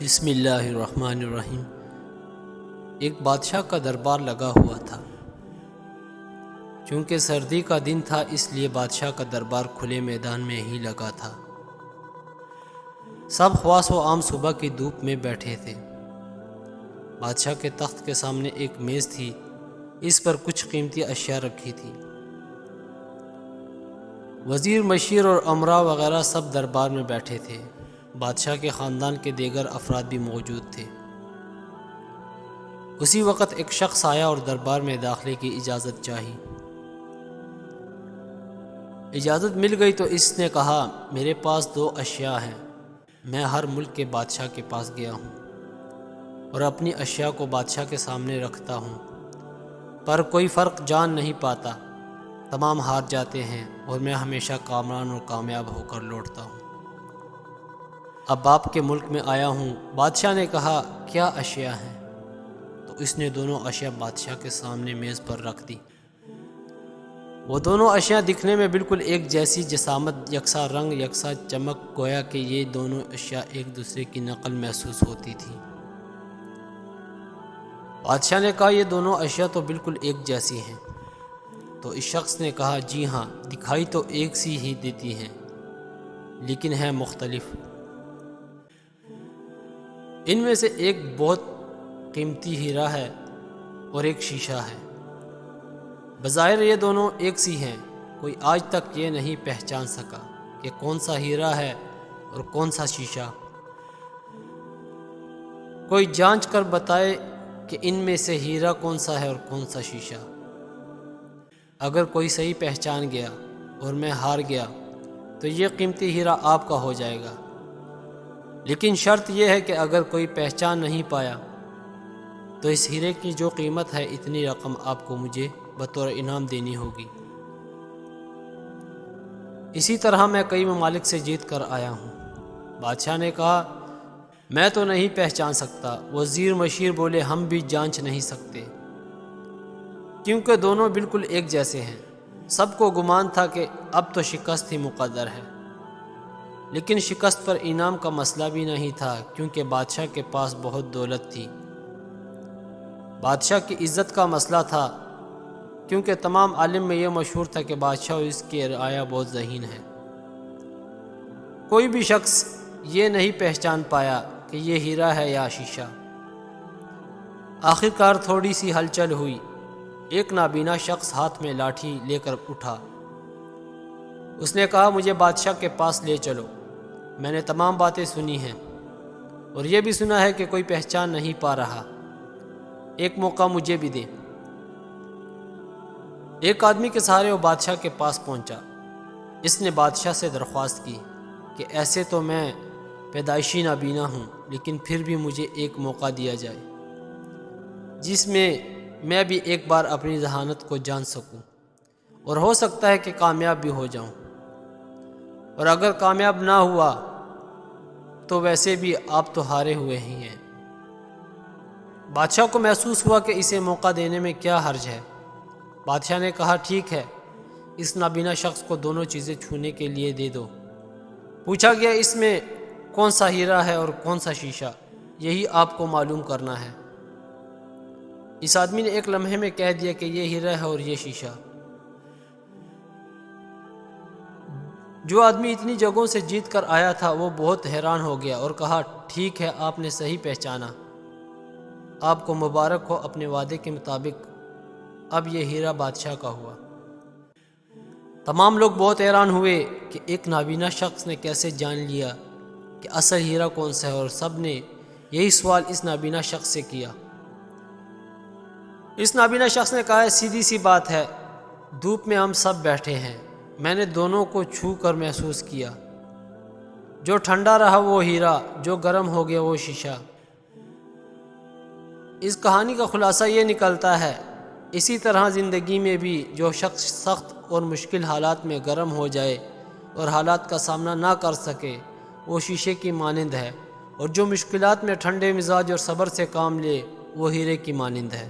بسم اللہ الرحمن الرحیم۔ ایک بادشاہ کا دربار لگا ہوا تھا۔ چونکہ سردی کا دن تھا اس لیے بادشاہ کا دربار کھلے میدان میں ہی لگا تھا۔ سب خواص و عام صبح کی دھوپ میں بیٹھے تھے۔ بادشاہ کے تخت کے سامنے ایک میز تھی، اس پر کچھ قیمتی اشیاء رکھی تھی۔ وزیر، مشیر اور امراء وغیرہ سب دربار میں بیٹھے تھے۔ بادشاہ کے خاندان کے دیگر افراد بھی موجود تھے۔ اسی وقت ایک شخص آیا اور دربار میں داخلے کی اجازت چاہی۔ اجازت مل گئی تو اس نے کہا، میرے پاس 2 اشیاء ہیں۔ میں ہر ملک کے بادشاہ کے پاس گیا ہوں اور اپنی اشیاء کو بادشاہ کے سامنے رکھتا ہوں، پر کوئی فرق جان نہیں پاتا۔ تمام ہار جاتے ہیں اور میں ہمیشہ کامران اور کامیاب ہو کر لوٹتا ہوں۔ اب آپ کے ملک میں آیا ہوں۔ بادشاہ نے کہا، کیا اشیاء ہیں؟ تو اس نے دونوں اشیاء بادشاہ کے سامنے میز پر رکھ دی۔ وہ دونوں اشیاء دکھنے میں بالکل ایک جیسی جسامت، یکساں رنگ، یکساں چمک، گویا کہ یہ دونوں اشیاء ایک دوسرے کی نقل محسوس ہوتی تھی۔ بادشاہ نے کہا، یہ دونوں اشیاء تو بالکل ایک جیسی ہیں۔ تو اس شخص نے کہا، جی ہاں، دکھائی تو ایک سی ہی دیتی ہیں، لیکن ہیں مختلف۔ ان میں سے ایک بہت قیمتی ہیرا ہے اور ایک شیشہ ہے۔ بظاہر یہ دونوں ایک سی ہیں، کوئی آج تک یہ نہیں پہچان سکا کہ کون سا ہیرا ہے اور کون سا شیشہ۔ کوئی جانچ کر بتائے کہ ان میں سے ہیرا کون سا ہے اور کون سا شیشہ۔ اگر کوئی صحیح پہچان گیا اور میں ہار گیا تو یہ قیمتی ہیرا آپ کا ہو جائے گا، لیکن شرط یہ ہے کہ اگر کوئی پہچان نہیں پایا تو اس ہیرے کی جو قیمت ہے اتنی رقم آپ کو مجھے بطور انعام دینی ہوگی۔ اسی طرح میں کئی ممالک سے جیت کر آیا ہوں۔ بادشاہ نے کہا، میں تو نہیں پہچان سکتا۔ وزیر، مشیر بولے، ہم بھی جانچ نہیں سکتے، کیونکہ دونوں بالکل ایک جیسے ہیں۔ سب کو گمان تھا کہ اب تو شکست ہی مقدر ہے، لیکن شکست پر انعام کا مسئلہ بھی نہیں تھا، کیونکہ بادشاہ کے پاس بہت دولت تھی۔ بادشاہ کی عزت کا مسئلہ تھا، کیونکہ تمام عالم میں یہ مشہور تھا کہ بادشاہ اور اس کی رعایا بہت ذہین ہے۔ کوئی بھی شخص یہ نہیں پہچان پایا کہ یہ ہیرا ہے یا شیشہ۔ آخرکار تھوڑی سی ہلچل ہوئی۔ ایک نابینا شخص ہاتھ میں لاٹھی لے کر اٹھا۔ اس نے کہا، مجھے بادشاہ کے پاس لے چلو۔ میں نے تمام باتیں سنی ہیں اور یہ بھی سنا ہے کہ کوئی پہچان نہیں پا رہا۔ ایک موقع مجھے بھی دے۔ ایک آدمی کے سہارے وہ بادشاہ کے پاس پہنچا۔ اس نے بادشاہ سے درخواست کی کہ ایسے تو میں پیدائشی نابینا ہوں، لیکن پھر بھی مجھے ایک موقع دیا جائے جس میں بھی ایک بار اپنی ذہانت کو جان سکوں، اور ہو سکتا ہے کہ کامیاب بھی ہو جاؤں، اور اگر کامیاب نہ ہوا تو ویسے بھی آپ تو ہارے ہوئے ہی ہیں۔ بادشاہ کو محسوس ہوا کہ اسے موقع دینے میں کیا حرج ہے۔ بادشاہ نے کہا، ٹھیک ہے، اس نابینا شخص کو دونوں چیزیں چھونے کے لیے دے دو۔ پوچھا گیا، اس میں کون سا ہیرا ہے اور کون سا شیشہ؟ یہی آپ کو معلوم کرنا ہے۔ اس آدمی نے ایک لمحے میں کہہ دیا کہ یہ ہیرا ہے اور یہ شیشہ۔ جو آدمی اتنی جگہوں سے جیت کر آیا تھا وہ بہت حیران ہو گیا اور کہا، ٹھیک ہے، آپ نے صحیح پہچانا، آپ کو مبارک ہو۔ اپنے وعدے کے مطابق اب یہ ہیرا بادشاہ کا ہوا۔ تمام لوگ بہت حیران ہوئے کہ ایک نابینا شخص نے کیسے جان لیا کہ اصل ہیرا کون سا ہے، اور سب نے یہی سوال اس نابینا شخص سے کیا۔ اس نابینا شخص نے کہا، سیدھی سی بات ہے، دھوپ میں ہم سب بیٹھے ہیں، میں نے دونوں کو چھو کر محسوس کیا۔ جو ٹھنڈا رہا وہ ہیرا، جو گرم ہو گیا وہ شیشہ۔ اس کہانی کا خلاصہ یہ نکلتا ہے، اسی طرح زندگی میں بھی جو شخص سخت اور مشکل حالات میں گرم ہو جائے اور حالات کا سامنا نہ کر سکے وہ شیشے کی مانند ہے، اور جو مشکلات میں ٹھنڈے مزاج اور صبر سے کام لے وہ ہیرے کی مانند ہے۔